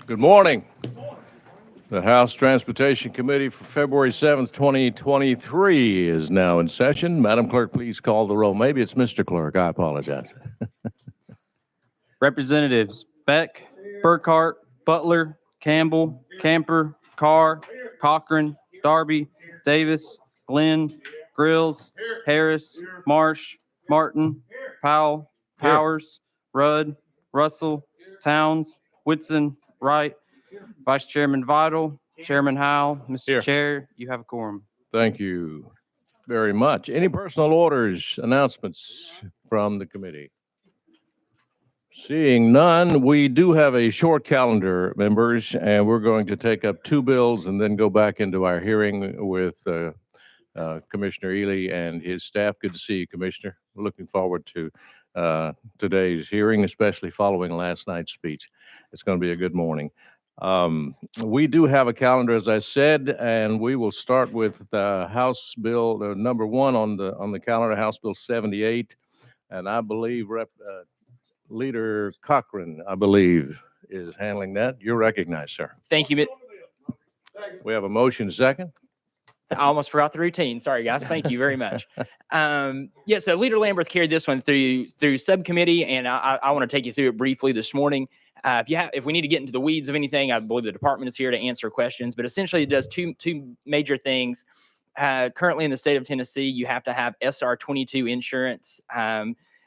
Good morning. The House Transportation Committee for February 7th, 2023 is now in session. Madam Clerk, please call the roll. Maybe it's Mr. Clerk. I apologize. Representatives Beck, Burkhart, Butler, Campbell, Camper, Carr, Cochran, Darby, Davis, Glenn, Grills, Harris, Marsh, Martin, Powell, Powers, Rudd, Russell, Towns, Whitson, Wright, Vice Chairman Vital, Chairman Howell. Mr. Here. Chair, you have a quorum. Thank you very much. Any personal orders, announcements from the committee? Seeing none, we do have a short calendar, members, and we're going to take up two bills and then go back into our hearing with Commissioner Ely and his staff. Good to see you, Commissioner. We're looking forward to today's hearing, especially following last night's speech. It's going to be a good morning. We do have a calendar, as I said, and we will start with the House Bill, number one on the calendar, House Bill 78, and I believe Leader Cochran, I believe, is handling that. You're recognized, sir. Thank you. We have a motion second. I almost forgot the routine. Sorry, guys. Thank you very much. So Leader Lamberth carried this one through subcommittee, and I want to take you through it briefly this morning. If we need to get into the weeds of anything, I believe the department is here to answer questions. But essentially, it does two major things. Currently, in the state of Tennessee, you have to have SR 22 insurance.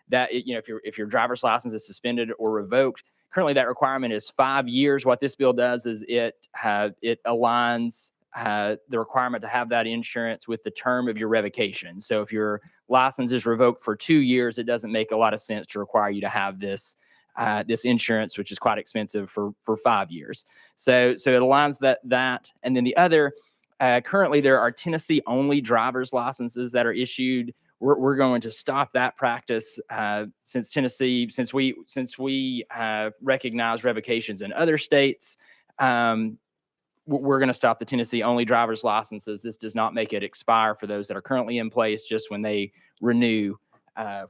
That if your driver's license is suspended or revoked. Currently, that requirement is 5 years. What this bill does is it aligns the requirement to have that insurance with the term of your revocation. So if your license is revoked for 2 years, it doesn't make a lot of sense to require you to have this insurance, which is quite expensive for 5 years. So it aligns that. And then the other, currently there are Tennessee only driver's licenses that are issued. We're going to stop that practice since we recognize revocations in other states. We're going to stop the Tennessee only driver's licenses. This does not make it expire for those that are currently in place. Just when they renew,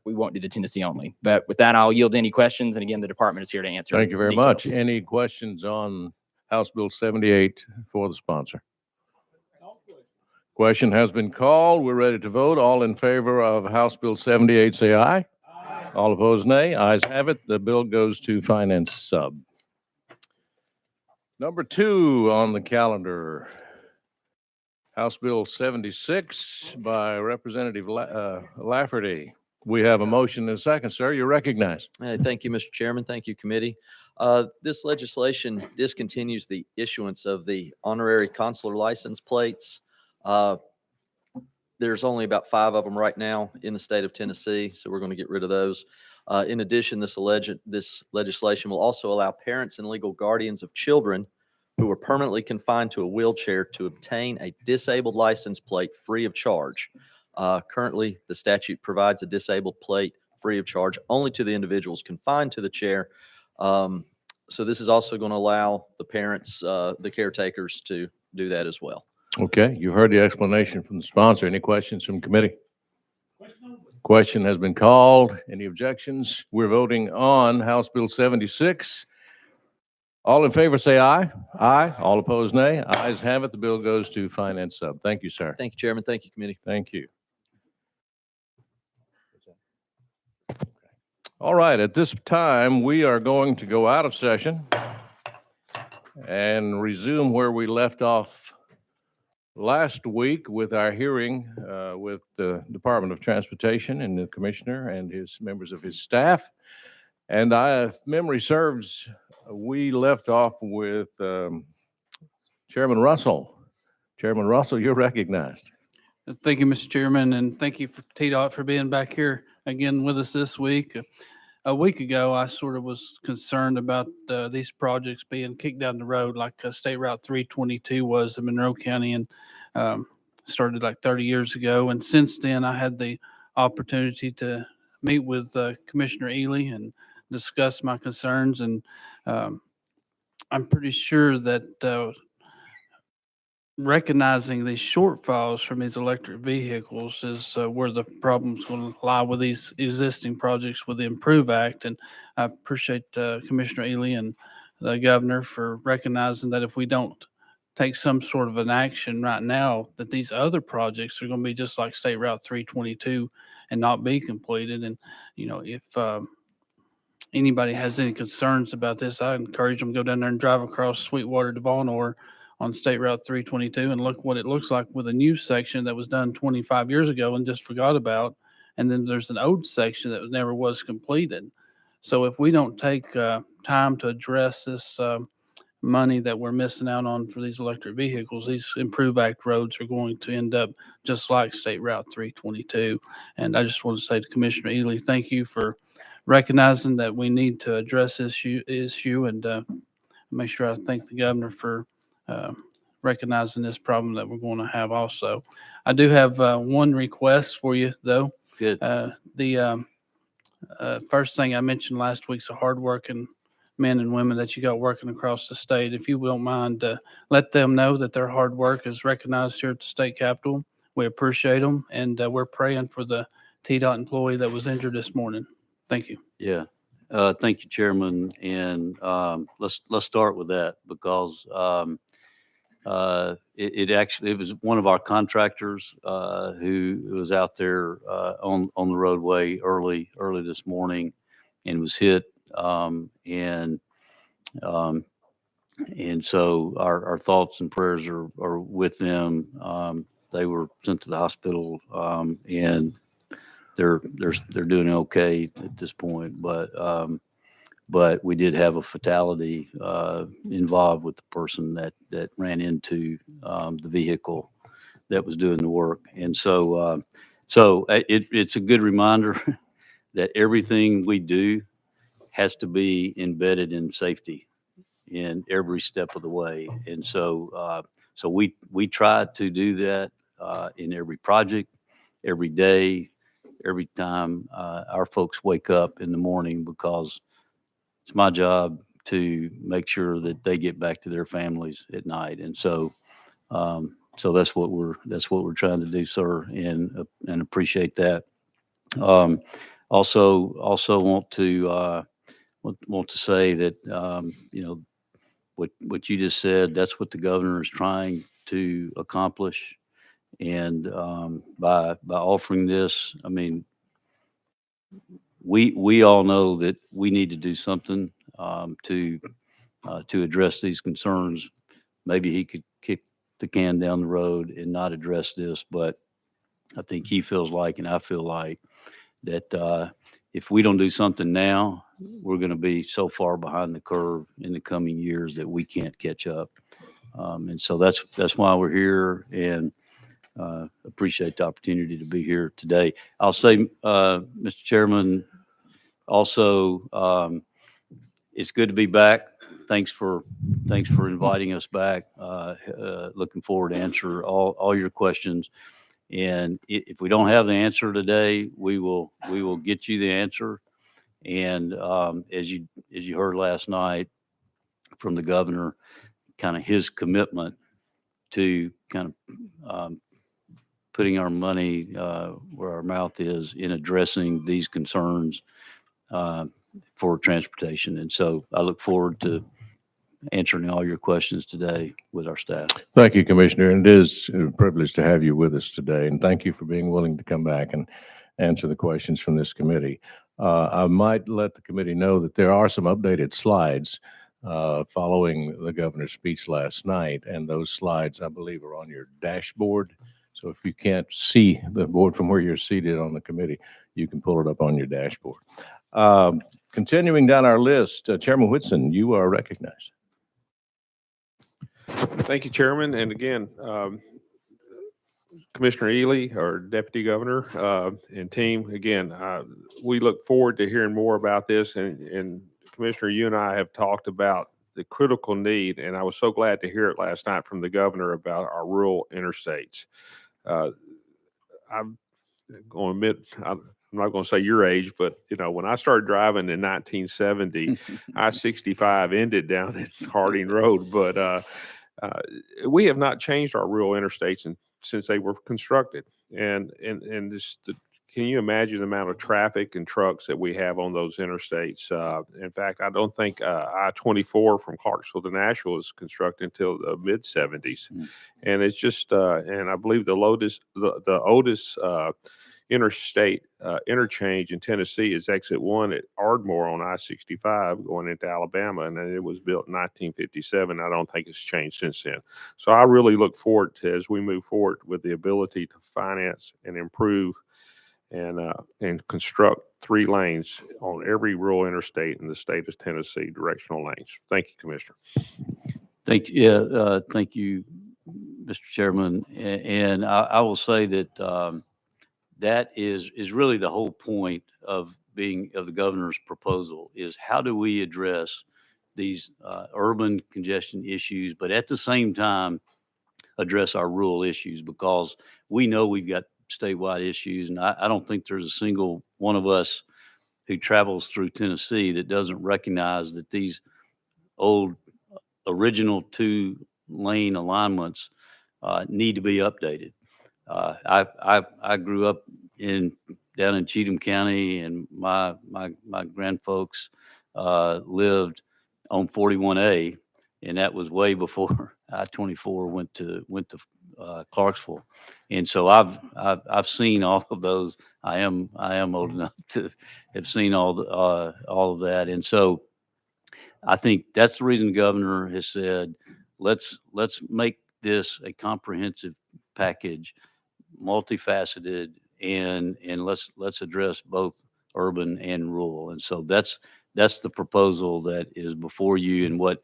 we won't do the Tennessee only. But with that, I'll yield to any questions. And again, the department is here to answer. Thank you very much. Any questions on House Bill 78 for the sponsor? Question has been called. We're ready to vote. All in favor of House Bill 78, say aye. Aye. All opposed, nay. Ayes have it. The bill goes to Finance Sub. Number two on the calendar, House Bill 76 by Representative Lafferty. We have a motion and a second, sir. You're recognized. Thank you, Mr. Chairman. Thank you, committee. This legislation discontinues the issuance of the honorary consular license plates. There's only about 5 of them right now in the state of Tennessee, so we're going to get rid of those. In addition, this legislation will also allow parents and legal guardians of children who are permanently confined to a wheelchair to obtain a disabled license plate free of charge. Currently, the statute provides a disabled plate free of charge only to the individuals confined to the chair. So this is also going to allow the parents, the caretakers, to do that as well. Okay, you heard the explanation from the sponsor. Any questions from committee? Question has been called. Any objections? We're voting on House Bill 76. All in favor, say aye. Aye. All opposed, nay. Ayes have it. The bill goes to Finance Sub. Thank you, sir. Thank you, Chairman. Thank you, committee. Thank you. All right, at this time, we are going to go out of session and resume where we left off last week with our hearing with the Department of Transportation and the commissioner and his members of his staff. And if memory serves, we left off with Chairman Russell. Chairman Russell, you're recognized. Thank you, Mr. Chairman, and thank you for TDOT for being back here again with us this week. A week ago, I sort of was concerned about these projects being kicked down the road like State Route 322 was in Monroe County, and started like 30 years ago. And since then, I had the opportunity to meet with Commissioner Ely and discuss my concerns. And I'm pretty sure that recognizing these shortfalls from these electric vehicles is where the problem's going to lie with these existing projects with the Improve Act. And I appreciate Commissioner Ely and the governor for recognizing that if we don't take some sort of an action right now, that these other projects are going to be just like State Route 322 and not be completed. And, if anybody has any concerns about this, I encourage them to go down there and drive across Sweetwater to Vonore on State Route 322 and look what it looks like with a new section that was done 25 years ago and just forgot about. And then there's an old section that never was completed. So if we don't take time to address this money that we're missing out on for these electric vehicles, these Improve Act roads are going to end up just like State Route 322. And I just want to say to Commissioner Ely, thank you for recognizing that we need to address this issue and make sure I thank the governor for recognizing this problem that we're going to have also. I do have one request for you, though. Good. The first thing I mentioned last week's the hardworking men and women that you got working across the state. If you don't mind, let them know that their hard work is recognized here at the state capitol. We appreciate them, and we're praying for the TDOT employee that was injured this morning. Thank you. Yeah. Thank you, Chairman. And let's start with that because it was one of our contractors who was out there on the roadway early this morning and was hit. And so our thoughts and prayers are with them. They were sent to the hospital and they're doing okay at this point, but we did have a fatality involved with the person that ran into the vehicle that was doing the work. And so it's a good reminder that everything we do has to be embedded in safety in every step of the way. And so we try to do that in every project, every day, every time our folks wake up in the morning, because it's my job to make sure that they get back to their families at night. And so that's what we're trying to do, sir, and appreciate that. Also want to say that what you just said, that's what the governor is trying to accomplish. And by offering this, I mean, we all know that we need to do something to address these concerns. Maybe he could kick the can down the road and not address this, but I think he feels like, and I feel like, that if we don't do something now, we're going to be so far behind the curve in the coming years that we can't catch up. And so that's why we're here, and appreciate the opportunity to be here today. I'll say, Mr. Chairman, also, it's good to be back. Thanks for inviting us back. Looking forward to answer all your questions. And if we don't have the answer today, we will get you the answer. And as you heard last night from the governor, kind of his commitment to kind of putting our money where our mouth is in addressing these concerns for transportation. And so I look forward to answering all your questions today with our staff. Thank you, Commissioner. And it is a privilege to have you with us today. And thank you for being willing to come back and answer the questions from this committee. I might let the committee know that there are some updated slides following the governor's speech last night. And those slides, I believe, are on your dashboard. So if you can't see the board from where you're seated on the committee, you can pull it up on your dashboard. Continuing down our list, Chairman Whitson, you are recognized. Thank you, Chairman. And again, Commissioner Ely, our Deputy Governor, and team, again, we look forward to hearing more about this. And Commissioner, you and I have talked about the critical need, and I was so glad to hear it last night from the governor about our rural interstates. I'm going to admit, I'm not going to say your age, but when I started driving in 1970, I-65 ended down at Harding Road. But uh, we have not changed our rural interstates since they were constructed. And can you imagine the amount of traffic and trucks that we have on those interstates? In fact, I don't think I-24 from Clarksville to Nashville was constructed until the mid 70s. And it's just, and I believe the oldest interstate interchange in Tennessee is exit 1 at Ardmore on I-65 going into Alabama, and then it was built in 1957. I don't think it's changed since then. So I really look forward to, as we move forward, with the ability to finance and improve and construct 3 lanes on every rural interstate in the state of Tennessee, directional lanes. Thank you, Commissioner. Thank you. Thank you, Mr. Chairman. And I will say that that is really the whole point of the governor's proposal, is how do we address these urban congestion issues, but at the same time address our rural issues, because we know we've got statewide issues. And I don't think there's a single one of us who travels through Tennessee that doesn't recognize that these old original 2-lane alignments need to be updated. I grew up down in Cheatham County, and my grandfolks lived on 41A, and that was way before I-24 went to Clarksville. And so I've seen all of those. I am old enough to have seen all of that. And so I think that's the reason the governor has said, let's make this a comprehensive package, multifaceted, and let's address both urban and rural. And so that's the proposal that is before you, and what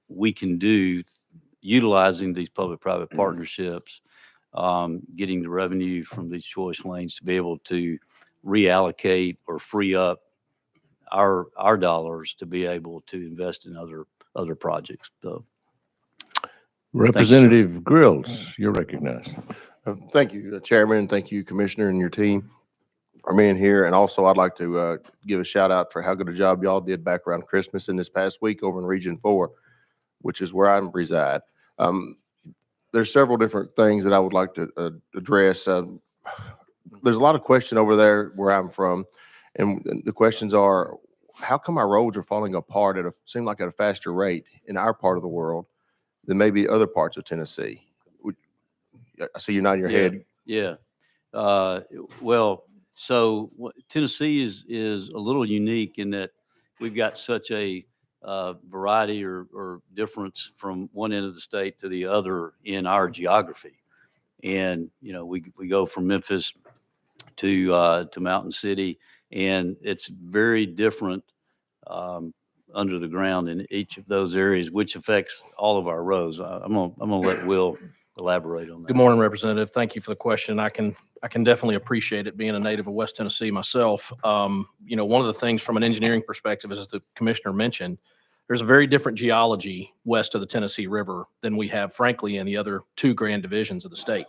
we can do utilizing these public-private partnerships, getting the revenue from these choice lanes to be able to reallocate or free up our dollars to be able to invest in other projects. So, Representative Grills, you're recognized. Thank you, Chairman, and thank you, Commissioner, and your team for being here. And also, I'd like to give a shout out for how good a job y'all did back around Christmas and this past week over in Region 4, which is where I reside. There's several different things that I would like to address. There's a lot of question over there where I'm from, and the questions are, how come our roads are falling apart seem like at a faster rate in our part of the world than maybe other parts of Tennessee? I see you nodding your head. Yeah. Well, so Tennessee is a little unique in that we've got such a variety or difference from one end of the state to the other in our geography. And, we go from Memphis to Mountain City, and it's very different under the ground in each of those areas, which affects all of our roads. I'm gonna let Will elaborate on that. Good morning, Representative. Thank you for the question. I can definitely appreciate it, being a native of West Tennessee myself. One of the things from an engineering perspective, as the commissioner mentioned, there's a very different geology west of the Tennessee River than we have, frankly, in the other 2 grand divisions of the state.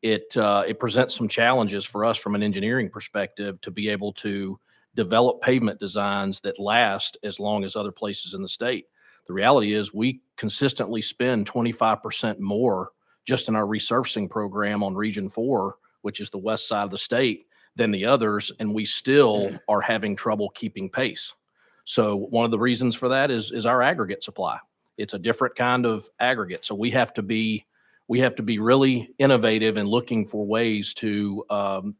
It presents some challenges for us from an engineering perspective to be able to develop pavement designs that last as long as other places in the state. The reality is we consistently spend 25% more just in our resurfacing program on Region 4, which is the west side of the state, than the others, and we still are having trouble keeping pace. So one of the reasons for that is our aggregate supply. It's a different kind of aggregate. So we have to be really innovative in looking for ways to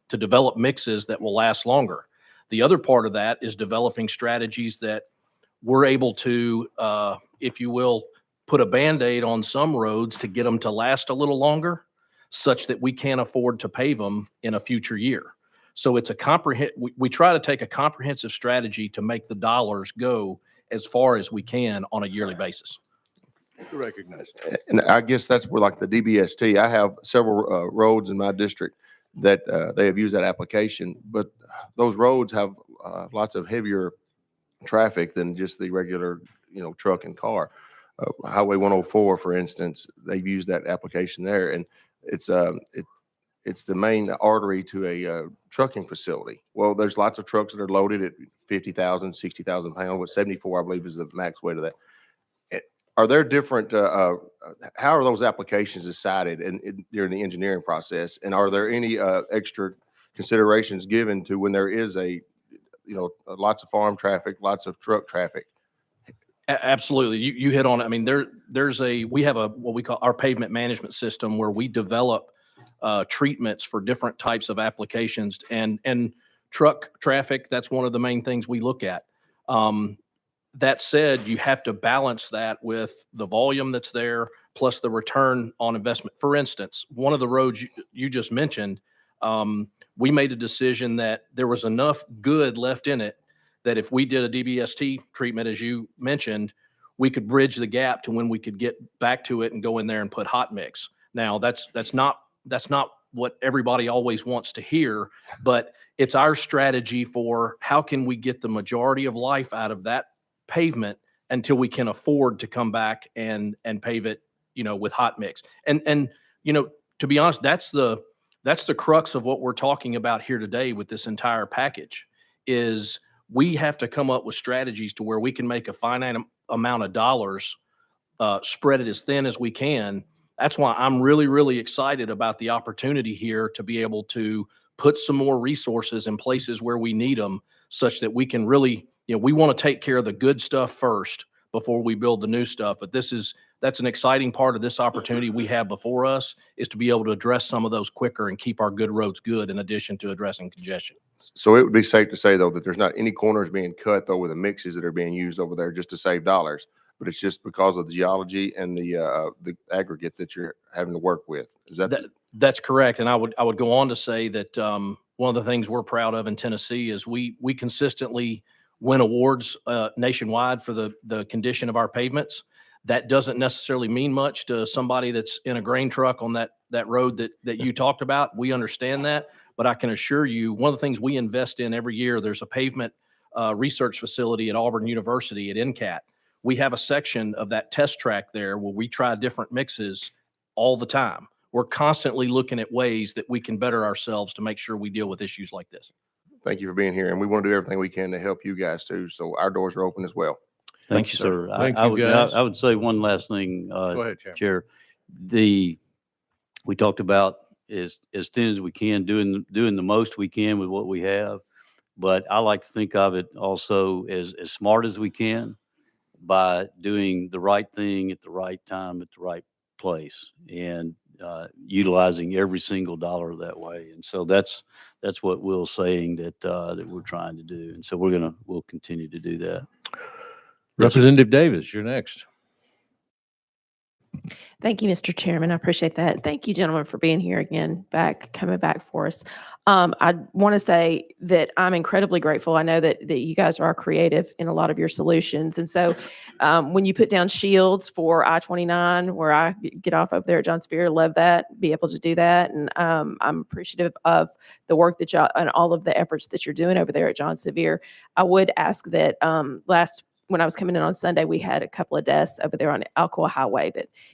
develop mixes that will last longer. The other part of that is developing strategies that we're able to, if you will, put a Band-Aid on some roads to get them to last a little longer, such that we can't afford to pave them in a future year. So it's we try to take a comprehensive strategy to make the dollars go as far as we can on a yearly basis. Recognized. And I guess that's where, like the DBST, I have several roads in my district that they have used that application, but those roads have lots of heavier traffic than just the regular, truck and car. Highway 104, for instance, they've used that application there, and it's the main artery to a trucking facility. Well, there's lots of trucks that are loaded at 50,000, 60,000 pounds, but 74, I believe, is the max weight of that. Are there different, how are those applications decided during the engineering process? And are there any extra considerations given to when there is lots of farm traffic, lots of truck traffic? Absolutely. You hit on it. I mean, we have what we call our pavement management system where we develop treatments for different types of applications and truck traffic. That's one of the main things we look at. That said, you have to balance that with the volume that's there, plus the return on investment. For instance, one of the roads you just mentioned, we made a decision that there was enough good left in it that if we did a DBST treatment, as you mentioned, we could bridge the gap to when we could get back to it and go in there and put hot mix. Now, that's not what everybody always wants to hear, but it's our strategy for how can we get the majority of life out of that pavement until we can afford to come back and pave it, with hot mix. And to be honest, that's the crux of what we're talking about here today with this entire package is we have to come up with strategies to where we can make a finite amount of dollars, spread it as thin as we can. That's why I'm really, really excited about the opportunity here to be able to put some more resources in places where we need them such that we can really, we want to take care of the good stuff first before we build the new stuff. But that's an exciting part of this opportunity we have before us is to be able to address some of those quicker and keep our good roads good in addition to addressing congestion. So it would be safe to say, though, that there's not any corners being cut, though, with the mixes that are being used over there just to save dollars, but it's just because of the geology and the aggregate that you're having to work with. Is That's correct. And I would go on to say that one of the things we're proud of in Tennessee is we consistently win awards nationwide for the condition of our pavements. That doesn't necessarily mean much to somebody that's in a grain truck on that road that you talked about. We understand that, but I can assure you, one of the things we invest in every year, there's a pavement research facility at Auburn University at NCAT. We have a section of that test track there where we try different mixes all the time. We're constantly looking at ways that we can better ourselves to make sure we deal with issues like this. Thank you for being here, and we want to do everything we can to help you guys too. So our doors are open as well. Thank you, sir. Thank I you, would, guys. I would say one last thing, Go ahead, Chairman. Chair. We talked about as thin as we can, doing the most we can with what we have. But I like to think of it also as smart as we can by doing the right thing at the right time, at the right place, and utilizing every single dollar that way. And so that's what Will's saying that we're trying to do. And so we'll continue to do that. Representative Davis, you're next. Thank you, Mr. Chairman. I appreciate that. Thank you, gentlemen, for being here again, coming back for us. I want to say that I'm incredibly grateful. I know that you guys are creative in a lot of your solutions. And so when you put down shields for I-29, where I get off over there at John Sevier, love that, be able to do that. And I'm appreciative of the work that y'all and all of the efforts that you're doing over there at John Sevier. I would ask that when I was coming in on Sunday, we had a couple of deaths over there on Alcoa Highway.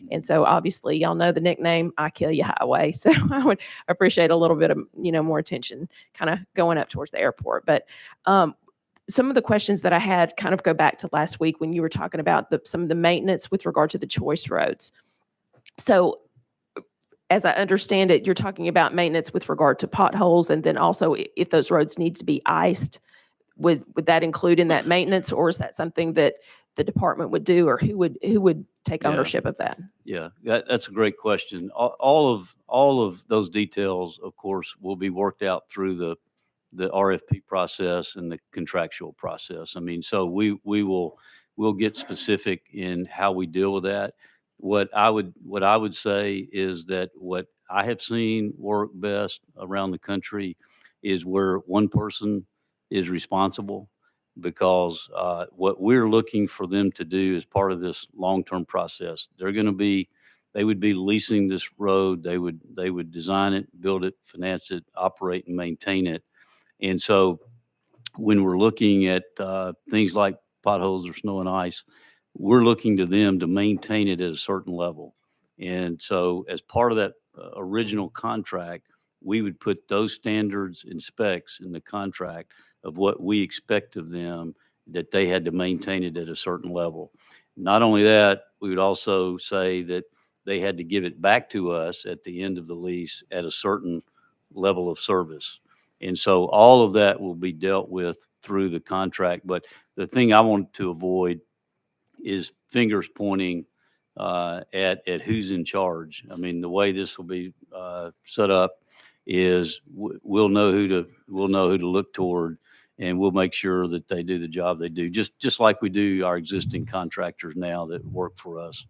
And so obviously y'all know the nickname, I Kill You Highway. So I would appreciate a little bit of, more attention kind of going up towards the airport. But some of the questions that I had kind of go back to last week when you were talking about some of the maintenance with regard to the choice roads. So as I understand it, you're talking about maintenance with regard to potholes, and then also if those roads need to be iced, would that include in that maintenance, or is that something that the department would do, or who would take ownership of that? Yeah, that's a great question. All of those details, of course, will be worked out through the RFP process and the contractual process. I mean, so we'll get specific in how we deal with that. What I would say is that what I have seen work best around the country is where one person is responsible, because what we're looking for them to do as part of this long-term process, they would be leasing this road. They would design it, build it, finance it, operate and maintain it. And so when we're looking at things like potholes or snow and ice, we're looking to them to maintain it at a certain level. And so as part of that original contract, we would put those standards and specs in the contract of what we expect of them that they had to maintain it at a certain level. Not only that, we would also say that they had to give it back to us at the end of the lease at a certain level of service. And so all of that will be dealt with through the contract. But the thing I want to avoid is fingers pointing at who's in charge. I mean, the way this will be set up is we'll know who to look toward, and we'll make sure that they do the job they do, just like we do our existing contractors now that work for us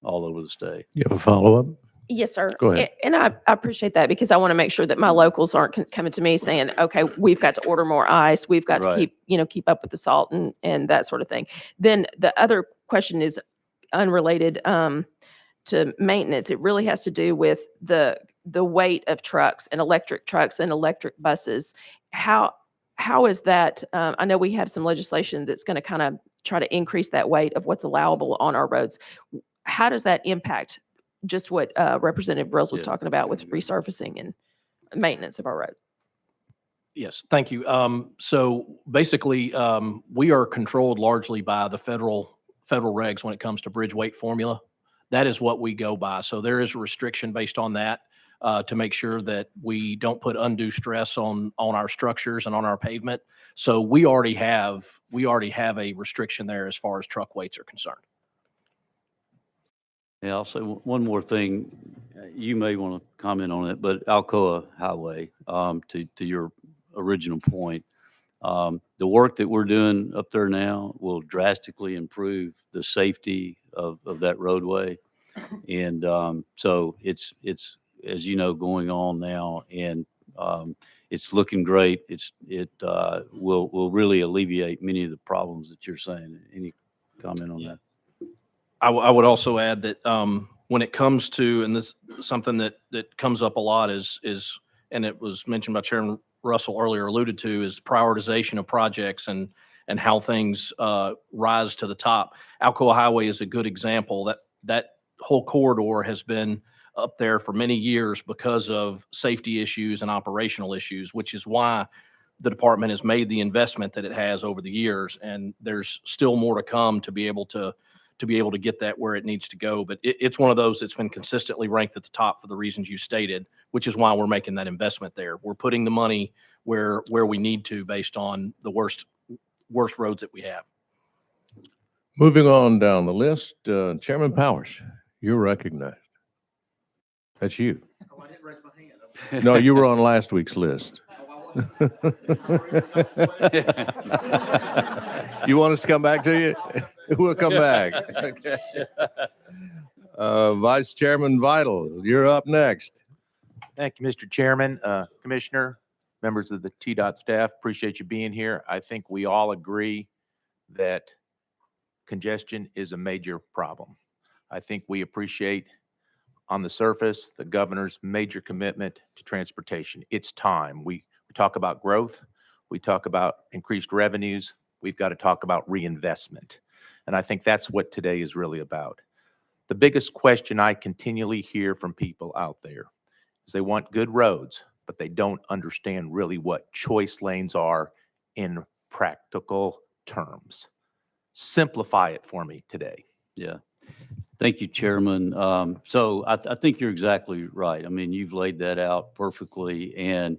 all over the state. You have a follow-up? Yes, sir. Go ahead. And I appreciate that because I want to make sure that my locals aren't coming to me saying, okay, we've got to order more ice. We've got to Right. keep up with the salt and that sort of thing. Then the other question is unrelated to maintenance. It really has to do with the weight of trucks and electric buses. How is that? I know we have some legislation that's going to kind of try to increase that weight of what's allowable on our roads. How does that impact just what Representative Grills was Yeah. talking about with resurfacing and maintenance of our road? Yes, thank you. So basically, we are controlled largely by the federal regs when it comes to bridge weight formula. That is what we go by. So there is a restriction based on that to make sure that we don't put undue stress on our structures and on our pavement. So we already have a restriction there as far as truck weights are concerned. Yeah, I'll say one more thing. You may want to comment on it, but Alcoa Highway, to your original point, the work that we're doing up there now will drastically improve the safety of that roadway. And so it's, as you know, going on now, and it's looking great. It will really alleviate many of the problems that you're saying. Any comment on that? I would also add that when it comes to, and this is something that comes up a lot is, and it was mentioned by Chairman Russell earlier, alluded to, is prioritization of projects and how things rise to the top. Alcoa Highway is a good example. That whole corridor has been up there for many years because of safety issues and operational issues, which is why the department has made the investment that it has over the years. And there's still more to come to be able to get that where it needs to go. But it's one of those that's been consistently ranked at the top for the reasons you stated, which is why we're making that investment there. We're putting the money where we need to based on the worst roads that we have. Moving on down the list, Chairman Powers, you're recognized. That's you. Oh, I didn't raise my hand. No, you were on last week's list. You want us to come back to you? We'll come back. Okay. Vice Chairman Vital, you're up next. Thank you, Mr. Chairman, Commissioner, members of the TDOT staff. Appreciate you being here. I think we all agree that congestion is a major problem. I think we appreciate on the surface the governor's major commitment to transportation. It's time. We talk about growth. We talk about increased revenues. We've got to talk about reinvestment. And I think that's what today is really about. The biggest question I continually hear from people out there is they want good roads, but they don't understand really what choice lanes are in practical terms. Simplify it for me today. Yeah. Thank you, Chairman. So I think you're exactly right. I mean, you've laid that out perfectly. And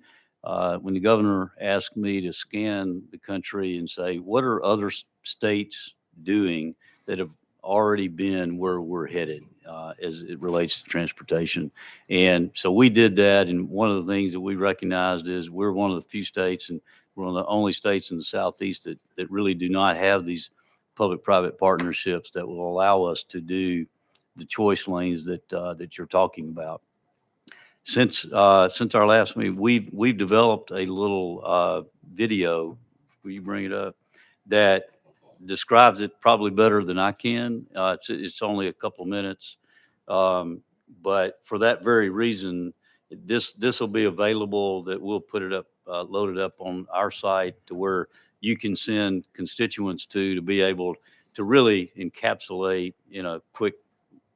when the governor asked me to scan the country and say, what are other states doing that have already been where we're headed as it relates to transportation? And so we did that. And one of the things that we recognized is we're one of the few states, and we're one of the only states in the Southeast that really do not have these public-private partnerships that will allow us to do the choice lanes that you're talking about. Since our last meeting, we've developed a little video. Will you bring it up? That describes it probably better than I can. It's only a couple minutes, but for that very reason, this will be available. That we'll put it up, loaded up on our site to where you can send constituents to be able to really encapsulate in a quick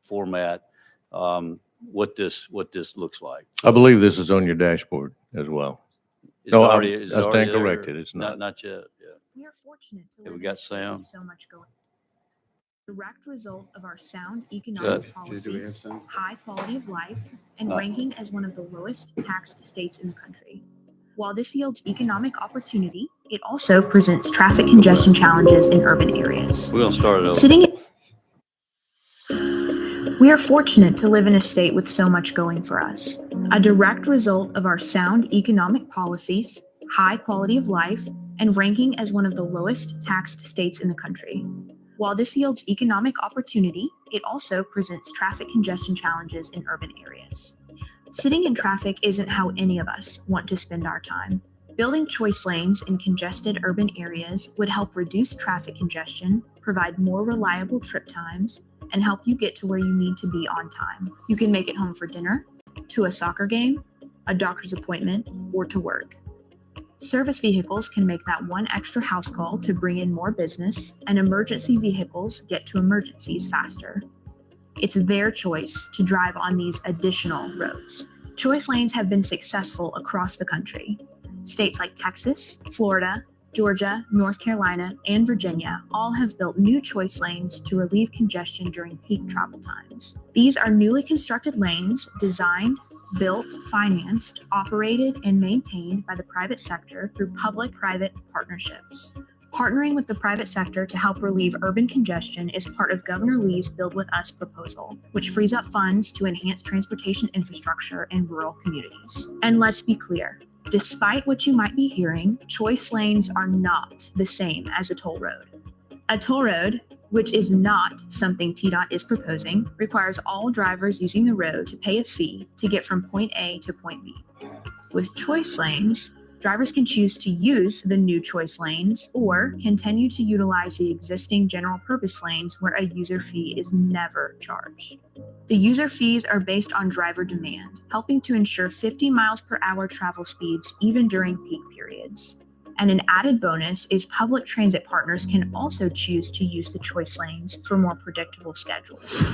format what this looks like. I believe this is on your dashboard as well. It's No, already, I is it stand already there? corrected. It's not. Not yet. Yeah. We are fortunate to Yeah, we live in got a state with sound. so much going. Direct result of our sound economic Good. policies, high quality of life, and No. ranking as one of the lowest taxed states in the country. While this yields economic opportunity, it also presents traffic congestion challenges in urban areas. We're gonna start it over. Sitting We are fortunate to live in a state with so much going for us. A direct result of our sound economic policies, high quality of life, and ranking as one of the lowest taxed states in the country. While this yields economic opportunity, it also presents traffic congestion challenges in urban areas. Sitting in traffic isn't how any of us want to spend our time. Building choice lanes in congested urban areas would help reduce traffic congestion, provide more reliable trip times, and help you get to where you need to be on time. You can make it home for dinner, to a soccer game, a doctor's appointment, or to work. Service vehicles can make that one extra house call to bring in more business, and emergency vehicles get to emergencies faster. It's their choice to drive on these additional roads. Choice lanes have been successful across the country. States like Texas, Florida, Georgia, North Carolina, and Virginia all have built new choice lanes to relieve congestion during peak travel times. These are newly constructed lanes designed, built, financed, operated, and maintained by the private sector through public-private partnerships. Partnering with the private sector to help relieve urban congestion is part of Governor Lee's Build With Us proposal, which frees up funds to enhance transportation infrastructure in rural communities. And let's be clear, despite what you might be hearing, choice lanes are not the same as a toll road. A toll road, which is not something TDOT is proposing, requires all drivers using the road to pay a fee to get from point A to point B. With choice lanes, drivers can choose to use the new choice lanes or continue to utilize the existing general purpose lanes where a user fee is never charged. The user fees are based on driver demand, helping to ensure 50 miles per hour travel speeds even during peak periods. And an added bonus is public transit partners can also choose to use the choice lanes for more predictable schedules.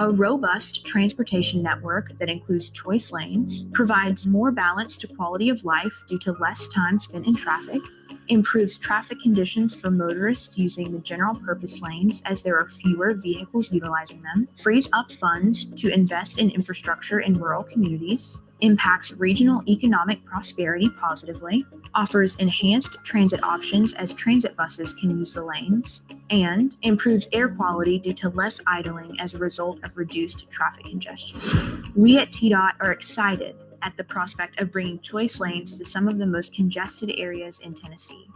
A robust transportation network that includes choice lanes provides more balance to quality of life due to less time spent in traffic, improves traffic conditions for motorists using the general purpose lanes as there are fewer vehicles utilizing them, frees up funds to invest in infrastructure in rural communities, impacts regional economic prosperity positively, offers enhanced transit options as transit buses can use the lanes, and improves air quality due to less idling as a result of reduced traffic congestion. We at TDOT are excited at the prospect of bringing choice lanes to some of the most congested areas in Tennessee.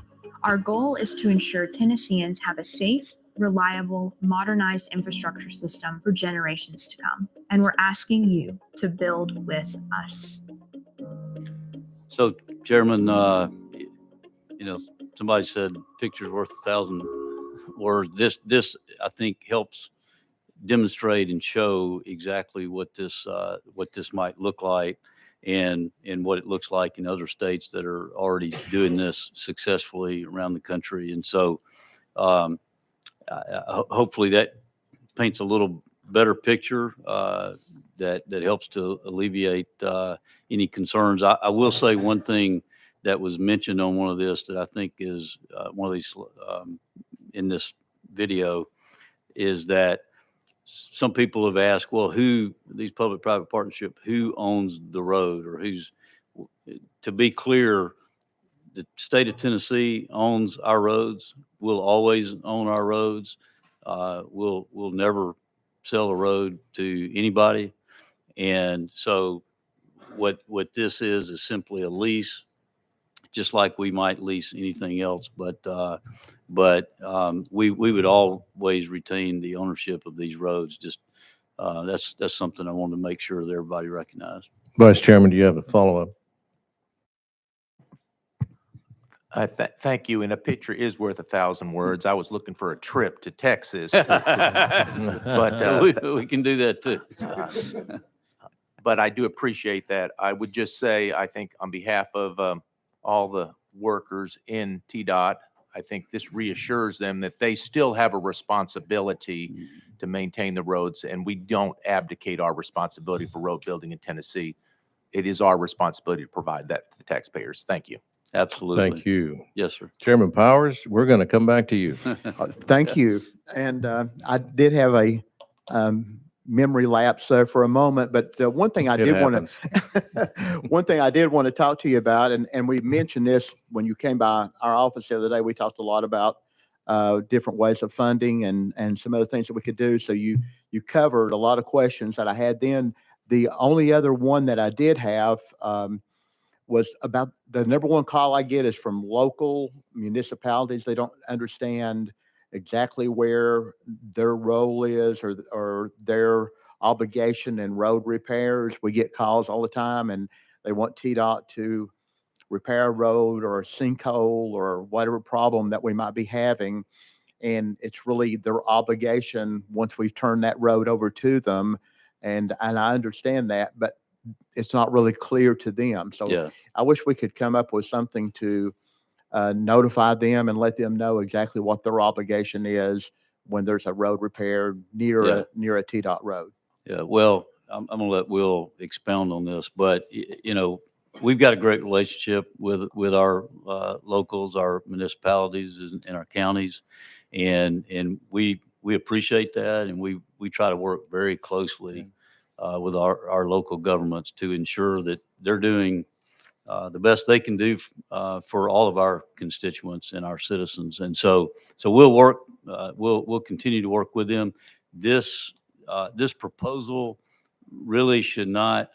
Our goal is to ensure Tennesseans have a safe, reliable, modernized infrastructure system for generations to come. And we're asking you to build with us. So, Chairman, somebody said picture's worth 1,000 words. This I think helps demonstrate and show exactly what this might look like, and what it looks like in other states that are already doing this successfully around the country. And so, hopefully that paints a little better picture that helps to alleviate any concerns. I will say one thing that was mentioned on one of this that I think is one of these in this video is that some people have asked, well, these public-private partnership, who owns the road, or to be clear, the state of Tennessee owns our roads. We'll always own our roads. We'll never sell a road to anybody. And so what this is simply a lease, just like we might lease anything else. But we would always retain the ownership of these roads. Just that's something I wanted to make sure that everybody recognized. Vice Chairman, do you have a follow-up? Thank you. And a picture is worth 1,000 words. I was looking for a trip to Texas. But we can do that too. But I do appreciate that. I would just say, I think on behalf of all the workers in TDOT, I think this reassures them that they still have a responsibility to maintain the roads, and we don't abdicate our responsibility for road building in Tennessee. It is our responsibility to provide that to the taxpayers. Thank you. Absolutely. Thank you. Yes, sir. Chairman Powers, we're going to come back to you. Thank you. And I did have a memory lapse for a moment, but one thing I It did want happens. to, one thing I did want to talk to you about, and we mentioned this when you came by our office the other day, we talked a lot about different ways of funding and some other things that we could do. So you covered a lot of questions that I had then. The only other one that I did have was about the number one call I get is from local municipalities. They don't understand exactly where their role is or their obligation in road repairs. We get calls all the time and they want TDOT to repair a road or a sinkhole or whatever problem that we might be having. And it's really their obligation once we've turned that road over to them. And I understand that, but it's not really clear to them. So Yeah. I wish we could come up with something to notify them and let them know exactly what their obligation is when there's a road repair near Yeah. near a TDOT road. Yeah, well, I'm going to let Will expound on this, but we've got a great relationship with our locals, our municipalities and our counties. And we appreciate that. And we try to work very closely with our local governments to ensure that they're doing the best they can do for all of our constituents and our citizens. And so we'll continue to work with them. This proposal really should not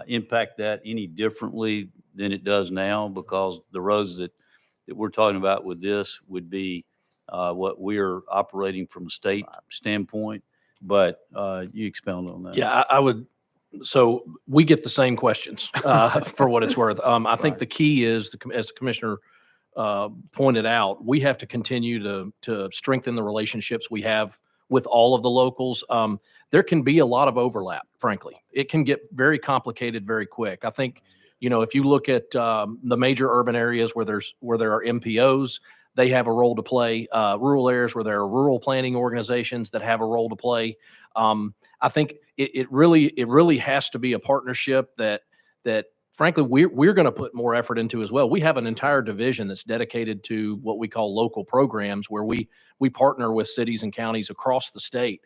impact that any differently than it does now, because the roads that we're talking about with this would be what we're operating from a state standpoint. But you expound on that. Yeah, I would. So we get the same questions for what it's worth. I think the key is, as the commissioner pointed out, we have to continue to strengthen the relationships we have with all of the locals. There can be a lot of overlap, frankly. It can get very complicated very quick. I think, if you look at the major urban areas where there are MPOs, they have a role to play. Rural areas where there are rural planning organizations that have a role to play. I think it really has to be a partnership that frankly we're going to put more effort into as well. We have an entire division that's dedicated to what we call local programs, where we partner with cities and counties across the state.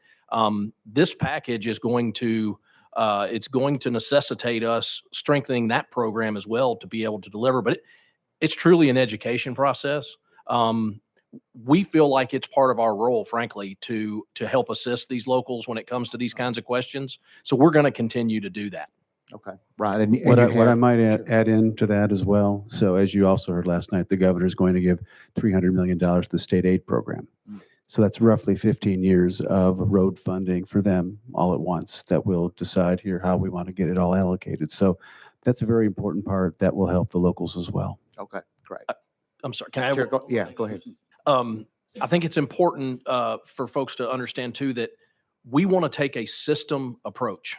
This package is going to necessitate us strengthening that program as well to be able to deliver. But it's truly an education process. We feel like it's part of our role, frankly, to help assist these locals when it comes to these kinds of questions. So we're going to continue to do that. Okay, right. And What you I have- might Sure. add into that as well. So as you also heard last night, the governor is going to give $300 million to the state aid program. So that's roughly 15 years of road funding for them all at once that we'll decide here how we want to get it all allocated. So that's a very important part that will help the locals as well. Okay, great. I'm sorry. Can I? Sure, go ahead. I think it's important for folks to understand too that we want to take a system approach.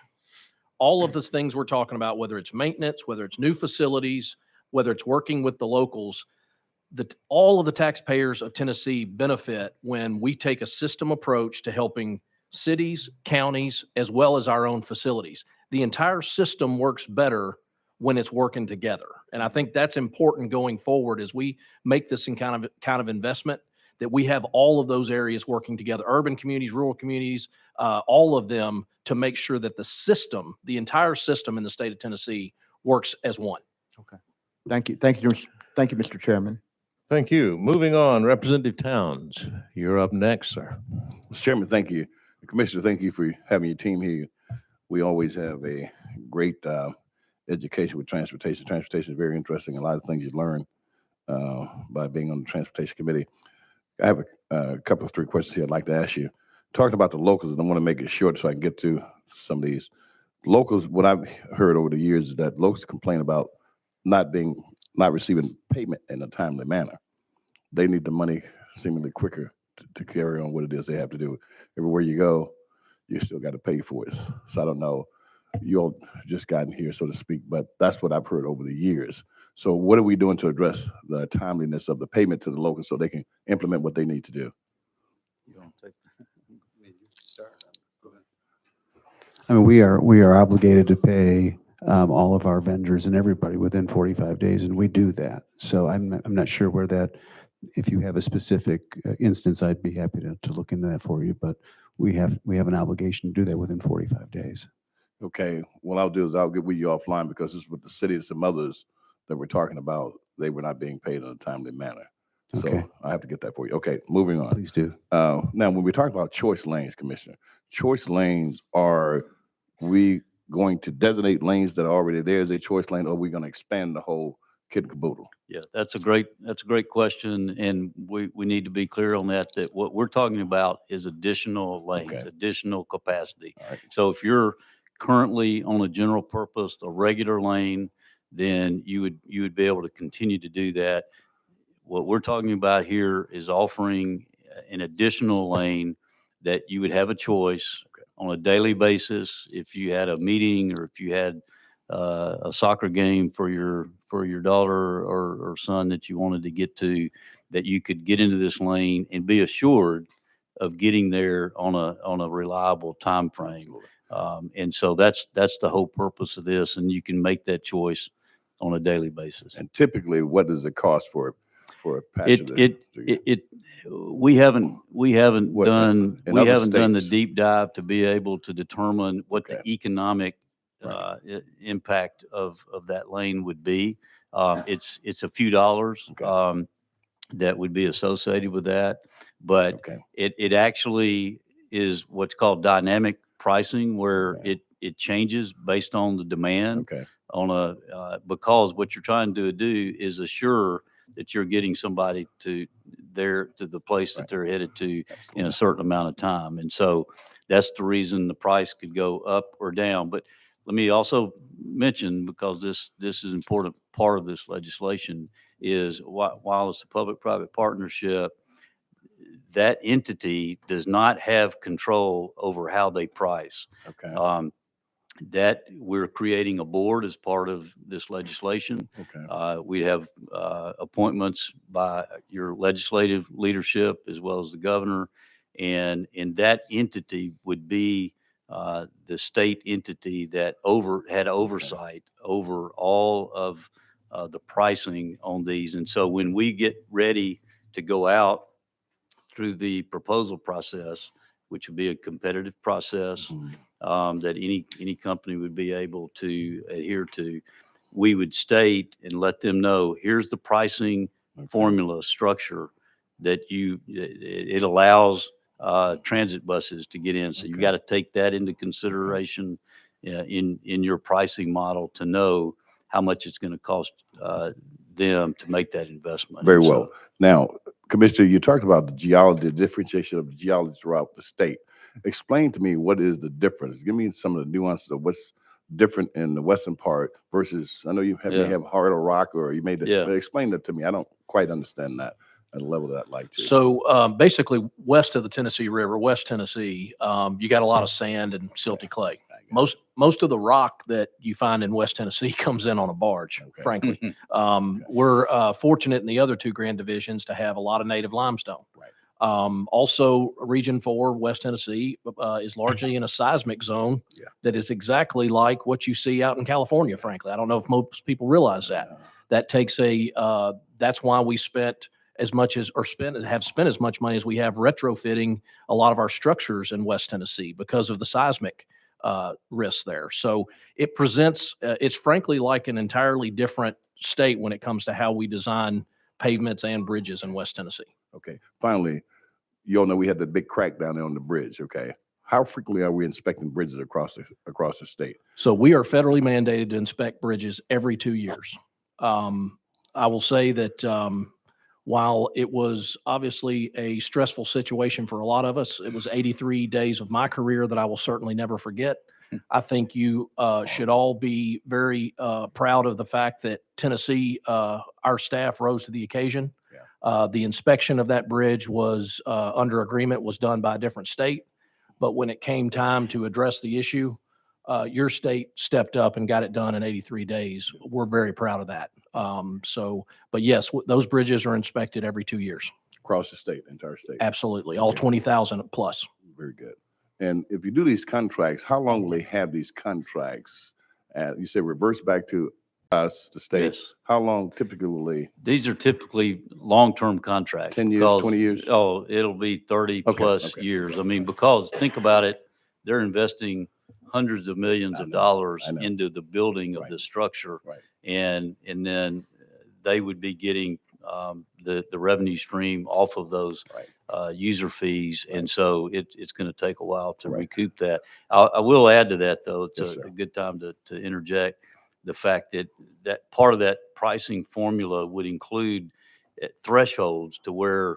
All of the things we're talking about, whether it's maintenance, whether it's new facilities, whether it's working with the locals, all of the taxpayers of Tennessee benefit when we take a system approach to helping cities, counties, as well as our own facilities. The entire system works better when it's working together. And I think that's important going forward as we make this kind of investment, that we have all of those areas working together, urban communities, rural communities, all of them, to make sure that the entire system in the state of Tennessee works as one. Okay. Thank you. Thank you, Mr. Chairman. Thank you. Moving on, Representative Towns, you're up next, sir. Mr. Chairman, thank you. Commissioner, thank you for having your team here. We always have a great education with transportation. Transportation is very interesting. A lot of things you learn by being on the Transportation Committee. I have a couple of three questions here I'd like to ask you. Talking about the locals, and I want to make it short so I can get to some of these. Locals, what I've heard over the years is that locals complain about not receiving payment in a timely manner. They need the money seemingly quicker to carry on what it is they have to do. Everywhere you go, you still got to pay for it. So I don't know, you all just gotten here, so to speak, but that's what I've heard over the years. So what are we doing to address the timeliness of the payment to the locals so they can implement what they need to do? I mean, we are obligated to pay all of our vendors and everybody within 45 days, and we do that. So I'm not sure where that, if you have a specific instance, I'd be happy to look into that for you, but we have an obligation to do that within 45 days. Okay, what I'll do is I'll get with you offline because this is with the city and some others that we're talking about. They were not being paid in a timely manner. So Okay. I have to get that for you. Okay, moving on. Please do. Now, when we talk about choice lanes, Commissioner, choice lanes, are we going to designate lanes that are already there as a choice lane, or are we going to expand the whole kit and caboodle? Yeah, that's a great question, and we need to be clear on that, that what we're talking about is additional lanes, Okay. additional capacity. All right. So if you're currently on a general purpose, a regular lane, then you would be able to continue to do that. What we're talking about here is offering an additional lane that you would have a choice on a daily basis. If you had a meeting or if you had a soccer game for your daughter or son that you wanted to get to, that you could get into this lane and be assured of getting there on a reliable time frame. And so that's the whole purpose of this, and you can make that choice on a daily basis. And typically, what does it cost for a passenger? We haven't What, done in other the states? deep dive to be able to determine what the Okay. economic impact of that lane would be. It's a few dollars Okay. that would be associated with that, but Okay. it actually is what's called dynamic pricing, where Okay. it changes based on the demand Okay. because what you're trying to do is assure that you're getting somebody to the place that Right. they're headed to in a Absolutely. certain amount of time. And so that's the reason the price could go up or down. But let me also mention, because this is an important part of this legislation, is while it's a public-private partnership, that entity does not have control over how they price. Okay. That we're creating a board as part of this legislation. Okay. We have appointments by your legislative leadership as well as the governor, and that entity would be the state entity that had oversight over all of the pricing on these. And so when we get ready to go out through the proposal process, which would be a competitive process, that any company would be able to adhere to, we would state and let them know, here's the pricing formula structure that it allows transit buses to get in. So you got to take that into consideration in your pricing model to know how much it's going to cost them to make that investment. Very And so- well. Now, Commissioner, you talked about the geology, the differentiation of the geology throughout the state. Explain to me, what is the difference? Give me some of the nuances of what's different in the western part versus, I know you may Yeah. have hard or rock, or you made it, Yeah. but explain that to me. I don't quite understand that at a level that I'd like to. So basically, west of the Tennessee River, West Tennessee, you got a lot of sand and silty clay. Most of the rock that you find in West Tennessee comes in on a barge, Okay. frankly. We're fortunate in the other two grand divisions to have a lot of native limestone. Right. Also, Region 4, West Tennessee, is largely in a seismic zone Yeah. that is exactly like what you see out in California, frankly. I don't know if most people realize that. That takes that's why we spent as much as, or have spent as much money as we have retrofitting a lot of our structures in West Tennessee because of the seismic risks there. So it presents, it's frankly like an entirely different state when it comes to how we design pavements and bridges in West Tennessee. Okay. Finally, you all know we had the big crack down there on the bridge. Okay. How frequently are we inspecting bridges across the state? So we are federally mandated to inspect bridges every 2 years. I will say that while it was obviously a stressful situation for a lot of us, it was 83 days of my career that I will certainly never forget. I think you should all be very proud of the fact that Tennessee, our staff rose to the occasion. The inspection of that bridge was under agreement, was done by a different state. But when it came time to address the issue, your state stepped up and got it done in 83 days. We're very proud of that. But yes, those bridges are inspected every 2 years. Across the state, entire state? Absolutely. All 20,000 plus. Very good. And if you do these contracts, how long will they have these contracts? And you said reverse back to us, the state. Yes. How long typically will they? These are typically long-term contracts. 10 years, because- 20 years? Oh, it'll be 30 plus okay. years. I mean, because think about it, they're investing hundreds of millions of dollars I know. into the building of Right. the structure. Right. And then they would be getting the revenue stream off of those user fees. And so it's going to take a while to Right. recoup that. I will add to that, though, it's Yes, a sir. good time to interject the fact that part of that pricing formula would include thresholds to where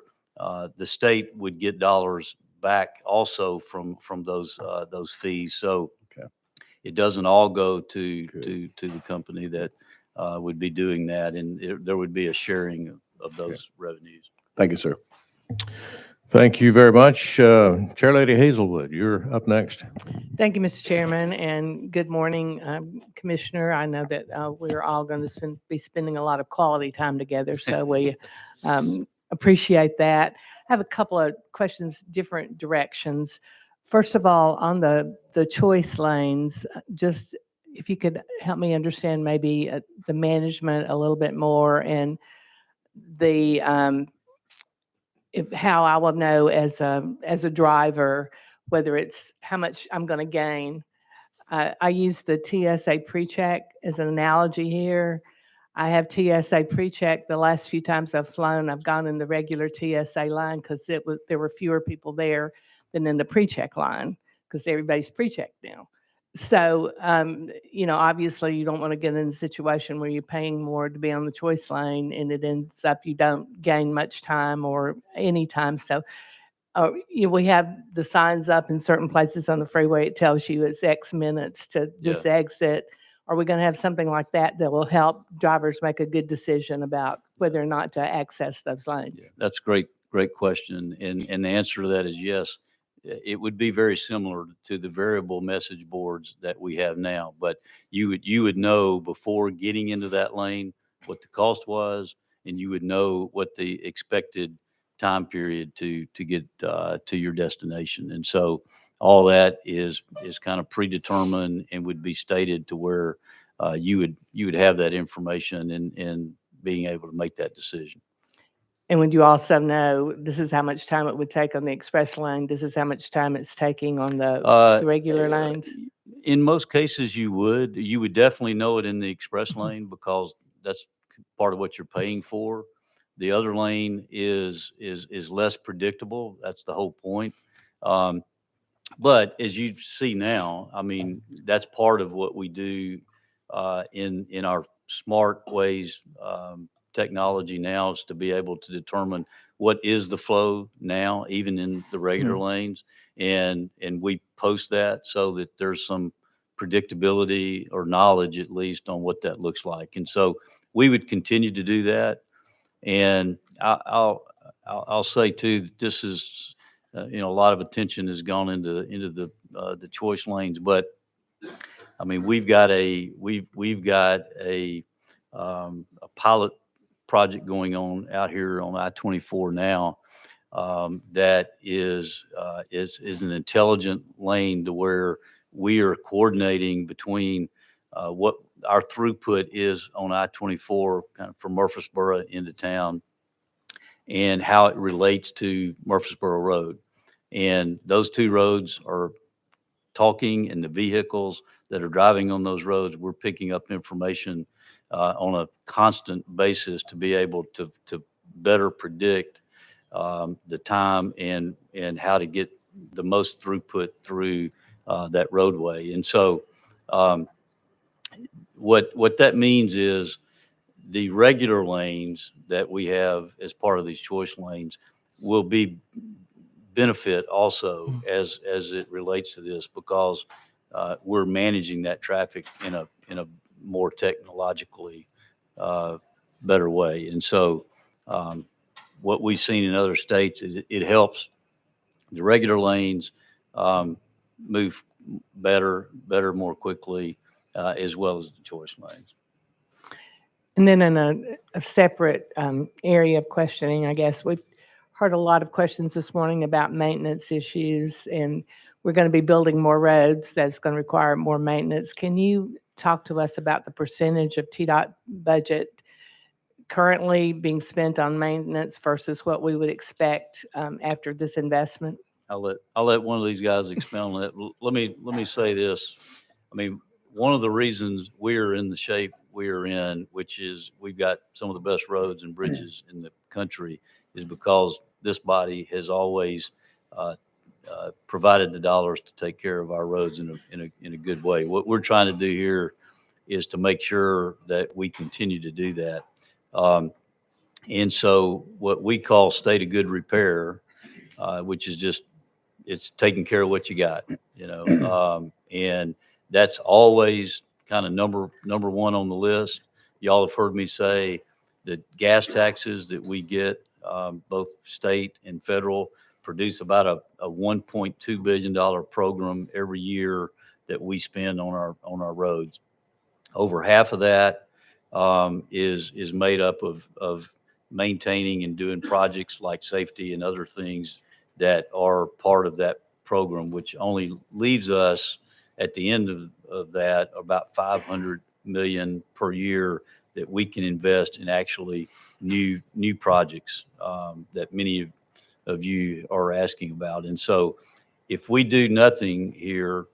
the state would get dollars back also from those fees. So Okay. it doesn't all go to Good. the company that would be doing that, and there would be a sharing of those revenues. Thank you, sir. Thank you very much. Chair Lady Hazelwood, you're up next. Thank you, Mr. Chairman, and good morning, Commissioner. I know that we're all going to be spending a lot of quality time together, so we appreciate that. I have a couple of questions, different directions. First of all, on the choice lanes, just if you could help me understand maybe the management a little bit more and the how I will know as a driver whether it's how much I'm going to gain. I use the TSA PreCheck as an analogy here. I have TSA PreCheck. The last few times I've flown, I've gone in the regular TSA line because there were fewer people there than in the PreCheck line because everybody's PreChecked now. So, obviously you don't want to get in a situation where you're paying more to be on the choice lane and it ends up you don't gain much time or any time. So, we have the signs up in certain places on the freeway. It tells you it's X minutes to this exit. Are we going to have something like that will help drivers make a good decision about whether or not to access those lanes? Yeah, that's a great question. And the answer to that is yes. It would be very similar to the variable message boards that we have now, but you would know before getting into that lane what the cost was, and you would know what the expected time period to get to your destination. And so all that is kind of predetermined and would be stated to where you would have that information and being able to make that decision. And would you also know this is how much time it would take on the express lane? This is how much time it's taking on the regular lanes? In most cases, you would definitely know it in the express lane because that's part of what you're paying for. The other lane is less predictable. That's the whole point. But as you see now, I mean, that's part of what we do in our smart ways technology now is to be able to determine what is the flow now, even in the regular lanes. And we post that so that there's some predictability or knowledge at least on what that looks like. And so we would continue to do that. And I'll say too, that this is, a lot of attention has gone into the choice lanes, but I mean, we've got a pilot project going on out here on I-24 now that is an intelligent lane to where we are coordinating between what our throughput is on I-24 kind of from Murfreesboro into town and how it relates to Murfreesboro Road. And those two roads are talking, and the vehicles that are driving on those roads, we're picking up information on a constant basis to be able to better predict the time and how to get the most throughput through that roadway. And so what that means is the regular lanes that we have as part of these choice lanes will be benefit also as it relates to this because we're managing that traffic in a more technologically better way. And so what we've seen in other states is it helps the regular lanes move better, more quickly, as well as the choice lanes. And then in a separate area of questioning, I guess we've heard a lot of questions this morning about maintenance issues, and we're going to be building more roads. That's going to require more maintenance. Can you talk to us about the percentage of TDOT budget currently being spent on maintenance versus what we would expect after this investment? I'll let one of these guys expound on that. Let me say this. I mean, one of the reasons we're in the shape we're in, which is we've got some of the best roads and bridges in the country, is because this body has always provided the dollars to take care of our roads in a good way. What we're trying to do here is to make sure that we continue to do that. And so what we call state of good repair, which is just, it's taking care of what you got, and that's always kind of number one on the list. Y'all have heard me say that gas taxes that we get, both state and federal, produce about a $1.2 billion program every year that we spend on our roads. Over half of that is made up of maintaining and doing projects like safety and other things that are part of that program, which only leaves us at the end of that about $500 million per year that we can invest in actually new projects that many of you are asking about. And so if we do nothing here,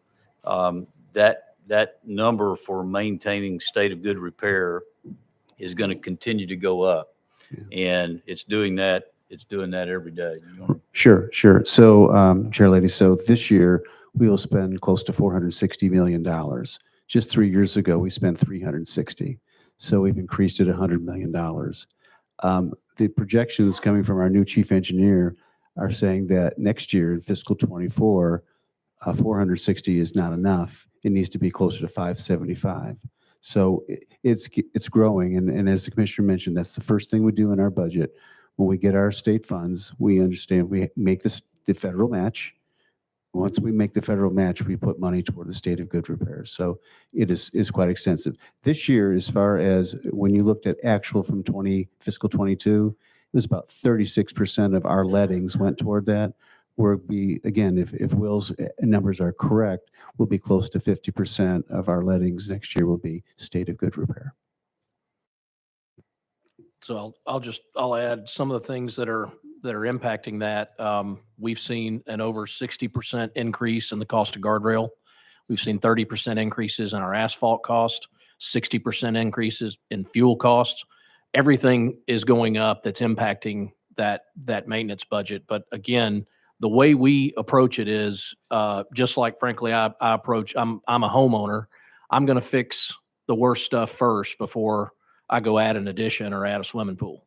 that number for maintaining state of good repair is going to continue to go up. And it's doing that every day. Sure. So, Chair Lady, so this year we will spend close to $460 million. Just 3 years ago, we spent 360. So we've increased it $100 million. The projections coming from our new chief engineer are saying that next year in fiscal 24, 460 is not enough. It needs to be closer to 575. So it's growing. And as the commissioner mentioned, that's the first thing we do in our budget. When we get our state funds, we understand we make the federal match. Once we make the federal match, we put money toward the state of good repair. So it is quite extensive. This year, as far as when you looked at actual from fiscal 22, it was about 36% of our lettings went toward that. Where again, if Will's numbers are correct, we'll be close to 50% of our lettings next year will be state of good repair. So I'll add some of the things that are impacting that. We've seen an over 60% increase in the cost of guardrail. We've seen 30% increases in our asphalt cost, 60% increases in fuel costs. Everything is going up that's impacting that maintenance budget. But again, the way we approach it is just like, frankly, I approach. I'm a homeowner. I'm going to fix the worst stuff first before I go add an addition or add a swimming pool.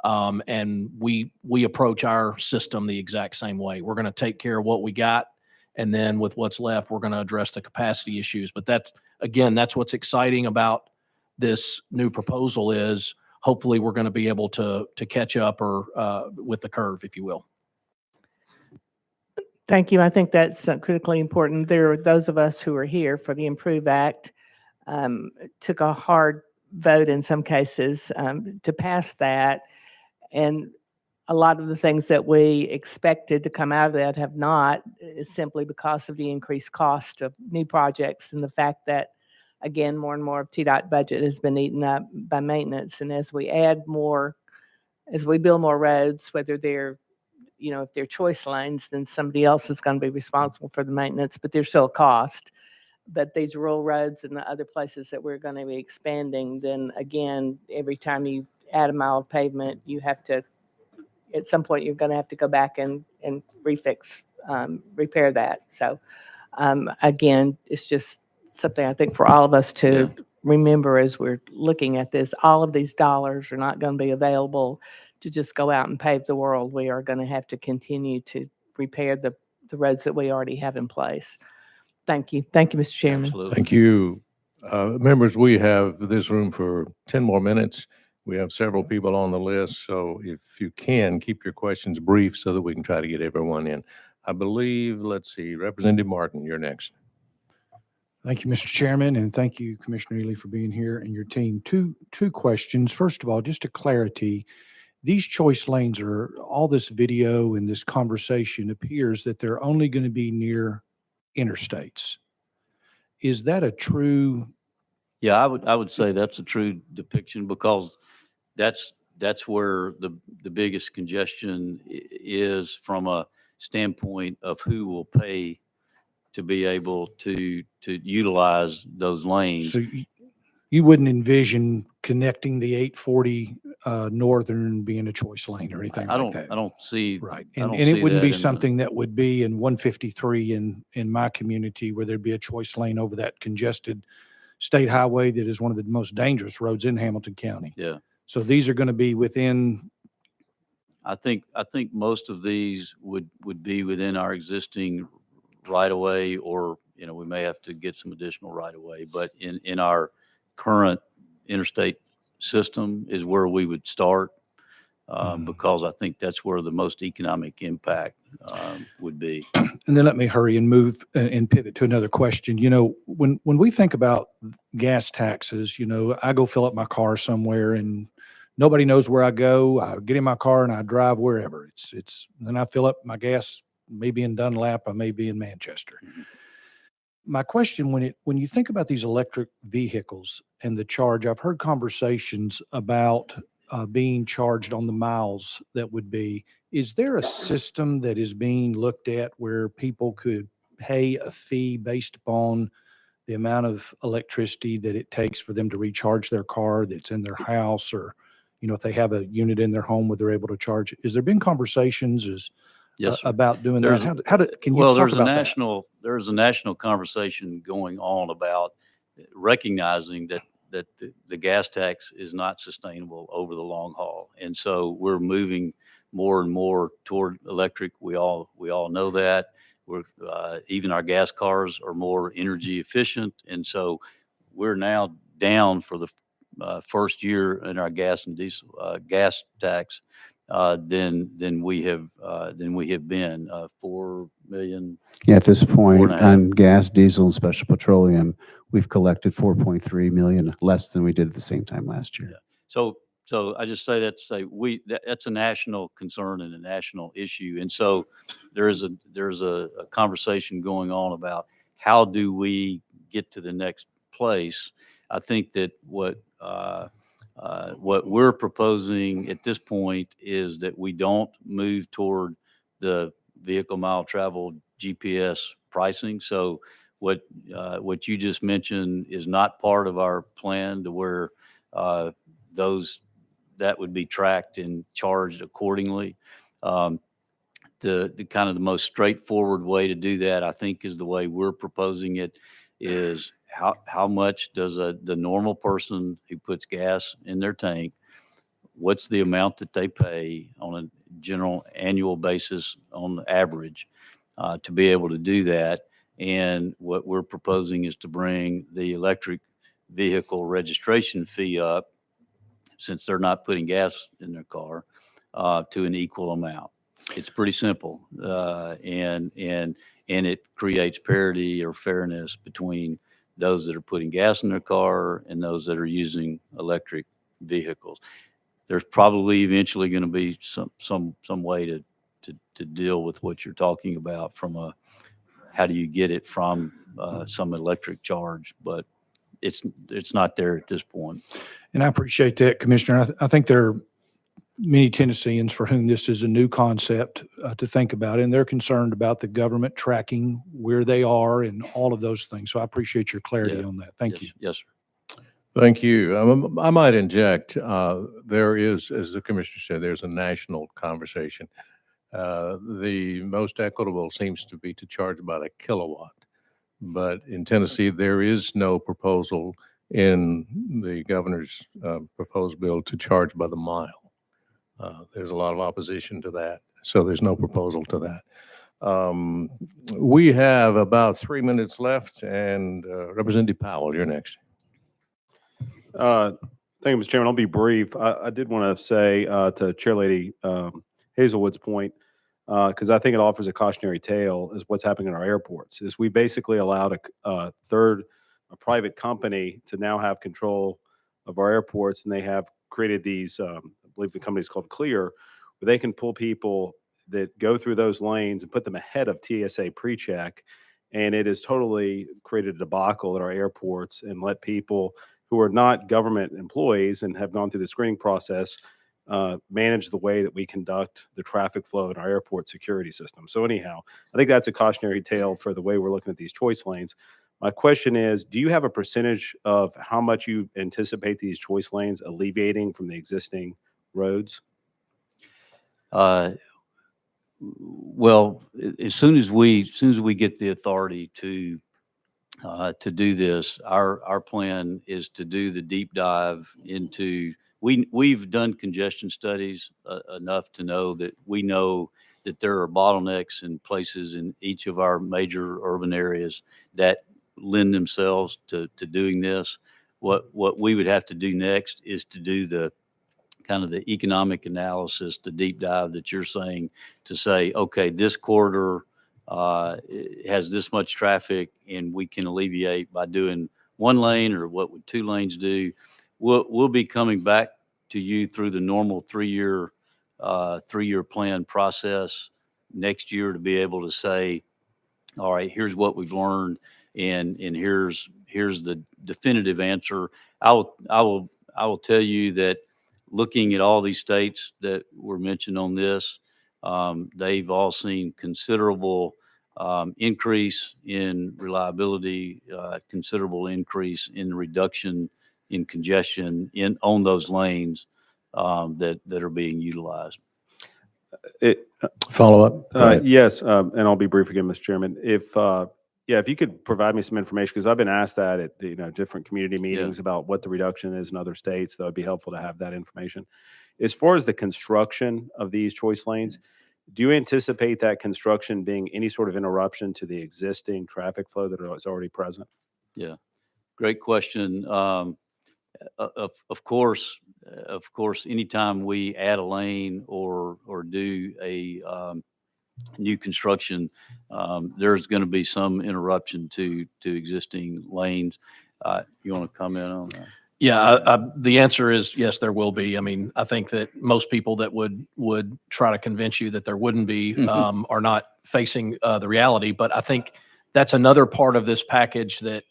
And we approach our system the exact same way. We're going to take care of what we got, and then with what's left, we're going to address the capacity issues. But that's what's exciting about this new proposal is hopefully we're going to be able to catch up or with the curve, if you will. Thank you. I think that's critically important. There are those of us who are here for the Improve Act, took a hard vote in some cases to pass that. And a lot of the things that we expected to come out of that have not, simply because of the increased cost of new projects and the fact that, again, more and more of TDOT budget has been eaten up by maintenance. And as we add more, as we build more roads, whether they're, if they're choice lanes, then somebody else is going to be responsible for the maintenance, but there's still a cost. But these rural roads and the other places that we're going to be expanding, then again, every time you add a mile of pavement, you have to, at some point, you're going to have to go back and repair that. So again, it's just something I think for all of us to remember as we're looking at this. All of these dollars are not going to be available to just go out and pave the world. We are going to have to continue to repair the roads that we already have in place. Thank you. Thank you, Mr. Chairman. Absolutely. Thank you. Members, we have this room for 10 more minutes. We have several people on the list, so if you can, keep your questions brief so that we can try to get everyone in. I believe, let's see, Representative Martin, you're next. Thank you, Mr. Chairman, and thank you, Commissioner Ely, for being here and your team. Two questions. First of all, just a clarity. These choice lanes all this video and this conversation appears that they're only going to be near interstates. Is that a true? Yeah, I would say that's a true depiction because that's where the biggest congestion is from a standpoint of who will pay to be able to utilize those lanes. So you wouldn't envision connecting the 840 Northern being a choice lane or anything like that? I don't see. Right. I And, don't and it see wouldn't that be in the- something that would be in 153 in my community where there'd be a choice lane over that congested state highway that is one of the most dangerous roads in Hamilton County. Yeah. So these are going to be within, I think most of these would be within our existing right of way, or we may have to get some additional right of way. But in our current interstate system is where we would start, because I think that's where the most economic impact would be. and then let me hurry and move and pivot to another question. When we think about gas taxes, I go fill up my car somewhere and nobody knows where I go. I get in my car and I drive wherever. Then I fill up my gas, maybe in Dunlap, I may be in Manchester. My question, when you think about these electric vehicles and the charge, I've heard conversations about being charged on the miles that would be. Is there a system that is being looked at where people could pay a fee based upon the amount of electricity that it takes for them to recharge their car that's in their house, or if they have a unit in their home where they're able to charge it? Has there been conversations Yes, sir. about doing There's that? a- Can you well, talk there's a about that? there's a national conversation going on about recognizing that the gas tax is not sustainable over the long haul, and so we're moving more and more toward electric. We all know that. Even our gas cars are more energy efficient, and so we're now down for the first year in our gas and diesel gas tax than we have been 4 million. Yeah, at this point, 4.5. on gas, diesel, and special petroleum, we've collected 4.3 million less than we did at the same time last year. So I just say that to say that's a national concern and a national issue, and so there's a conversation going on about how do we get to the next place. I think that what we're proposing at this point is that we don't move toward the vehicle mile traveled GPS pricing. So what you just mentioned is not part of our plan, to where that would be tracked and charged accordingly. The kind of the most straightforward way to do that, I think, is the way we're proposing it, is how much does the normal person who puts gas in their tank, what's the amount that they pay on a general annual basis on average to be able to do that. And what we're proposing is to bring the electric vehicle registration fee up, since they're not putting gas in their car, to an equal amount. It's pretty simple, and it creates parity or fairness between those that are putting gas in their car and those that are using electric vehicles. There's probably eventually going to be some way to deal with what you're talking about from how do you get it from some electric charge, but it's not there at this point. And I appreciate that, Commissioner. I think there are many Tennesseans for whom this is a new concept to think about, and they're concerned about the government tracking where they are and all of those things. So I appreciate your clarity on that. Thank you. Yes, sir. Thank you. I might inject, there is, as the commissioner said, there's a national conversation. The most equitable seems to be to charge about a kilowatt. But in Tennessee, there is no proposal in the governor's proposed bill to charge by the mile. There's a lot of opposition to that, so there's no proposal to that. We have about 3 minutes left, and Representative Powell, you're next. Thank you, Mr. Chairman. I'll be brief. I did want to say to Chair Lady Hazelwood's point, because I think it offers a cautionary tale, is what's happening in our airports. Is we basically allowed a private company to now have control of our airports, and they have created these, I believe the company is called Clear, where they can pull people that go through those lanes and put them ahead of TSA PreCheck, And it has totally created a debacle at our airports and let people who are not government employees and have gone through the screening process manage the way that we conduct the traffic flow in our airport security system. So anyhow, I think that's a cautionary tale for the way we're looking at these choice lanes. My question is, do you have a percentage of how much you anticipate these choice lanes alleviating from the existing roads? Well, as soon as we get the authority to do this, our plan is to do the deep dive into. We've done congestion studies enough to know that there are bottlenecks in places in each of our major urban areas that lend themselves to doing this. What we would have to do next is to do the kind of the economic analysis, the deep dive that you're saying, to say, okay, this corridor has this much traffic and we can alleviate by doing one lane, or what would 2 lanes do? We'll be coming back to you through the normal 3-year plan process next year to be able to say, all right, here's what we've learned, and here's the definitive answer. I will tell you that looking at all these states that were mentioned on this, they've all seen considerable increase in reliability, considerable increase in reduction in congestion on those lanes that are being utilized. Follow up? Yes, and I'll be brief again, Mr. Chairman. If you could provide me some information, because I've been asked that at different community meetings about what the reduction is in other states, that would be helpful to have that information. As far as the construction of these choice lanes, do you anticipate that construction being any sort of interruption to the existing traffic flow that is already present? Yeah, great question. Of course, anytime we add a lane or do a new construction, there's going to be some interruption to existing lanes. You want to comment on that? Yeah, the answer is yes, there will be. I mean, I think that most people that would try to convince you that there wouldn't be are not facing the reality. But I think that's another part of this package that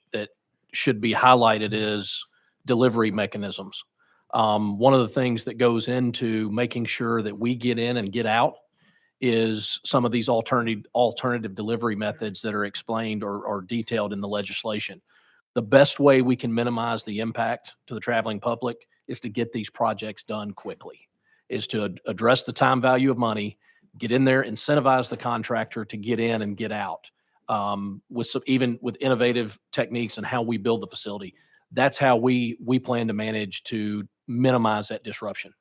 should be highlighted is delivery mechanisms. One of the things that goes into making sure that we get in and get out is some of these alternative delivery methods that are explained or detailed in the legislation. The best way we can minimize the impact to the traveling public is to get these projects done quickly, is to address the time value of money, get in there, incentivize the contractor to get in and get out, even with innovative techniques and how we build the facility. That's how we plan to manage to minimize that disruption.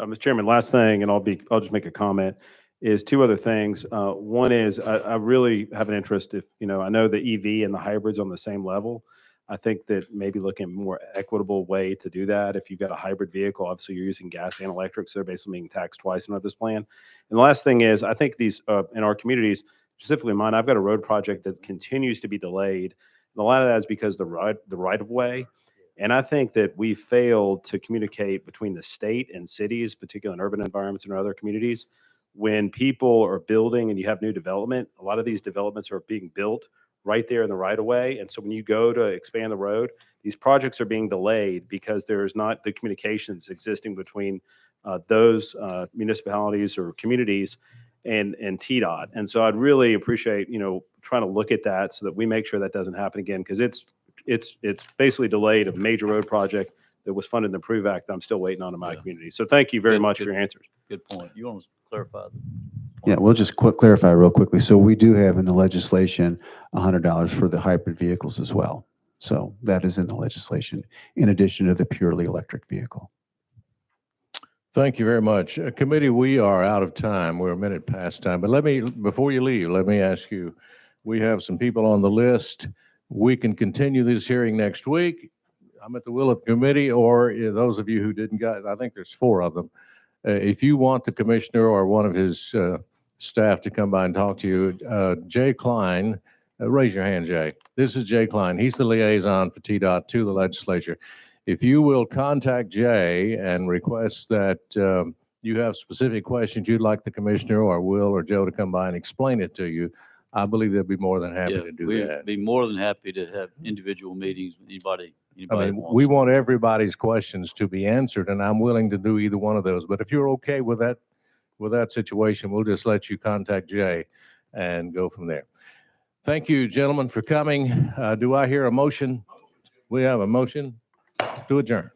Mr. Chairman, last thing, and I'll just make a comment, is 2 other things. One is I really have an interest I know the EV and the hybrids on the same level. I think that maybe looking at a more equitable way to do that. If you've got a hybrid vehicle, obviously you're using gas and electric, so they're basically being taxed twice under this plan. And the last thing is, I think these in our communities, specifically mine, I've got a road project that continues to be delayed. And a lot of that is because the right of way. And I think that we failed to communicate between the state and cities, particularly in urban environments and other communities. When people are building and you have new development, a lot of these developments are being built right there in the right of way. And so when you go to expand the road, these projects are being delayed because there is not the communications existing between those municipalities or communities and TDOT. And so I'd really appreciate, trying to look at that so that we make sure that doesn't happen again, because it's basically delayed a major road project that was funded in the PROVE Act. I'm still waiting on in my community. So thank you very much for your answers. Good point. You want to clarify? Yeah, we'll just clarify real quickly. So we do have in the legislation $100 for the hybrid vehicles as well. So that is in the legislation in addition to the purely electric vehicle. Thank you very much. Committee, we are out of time. We're a minute past time. But before you leave, let me ask you, we have some people on the list. We can continue this hearing next week. I'm at the will of the committee, or those of you who didn't get, I think there's 4 of them. If you want the commissioner or one of his staff to come by and talk to you, Jay Klein, raise your hand, Jay. This is Jay Klein. He's the liaison for TDOT to the legislature. If you will contact Jay and request that you have specific questions you'd like the commissioner or Will or Joe to come by and explain it to you, I believe they'll be more than happy Yeah, to do we'd that. be more than happy to have individual meetings with anybody. I Anybody mean, wants we to. want everybody's questions to be answered, and I'm willing to do either one of those. But if you're okay with that situation, we'll just let you contact Jay and go from there. Thank you, gentlemen, for coming. Do I hear a motion? We have a motion to adjourn.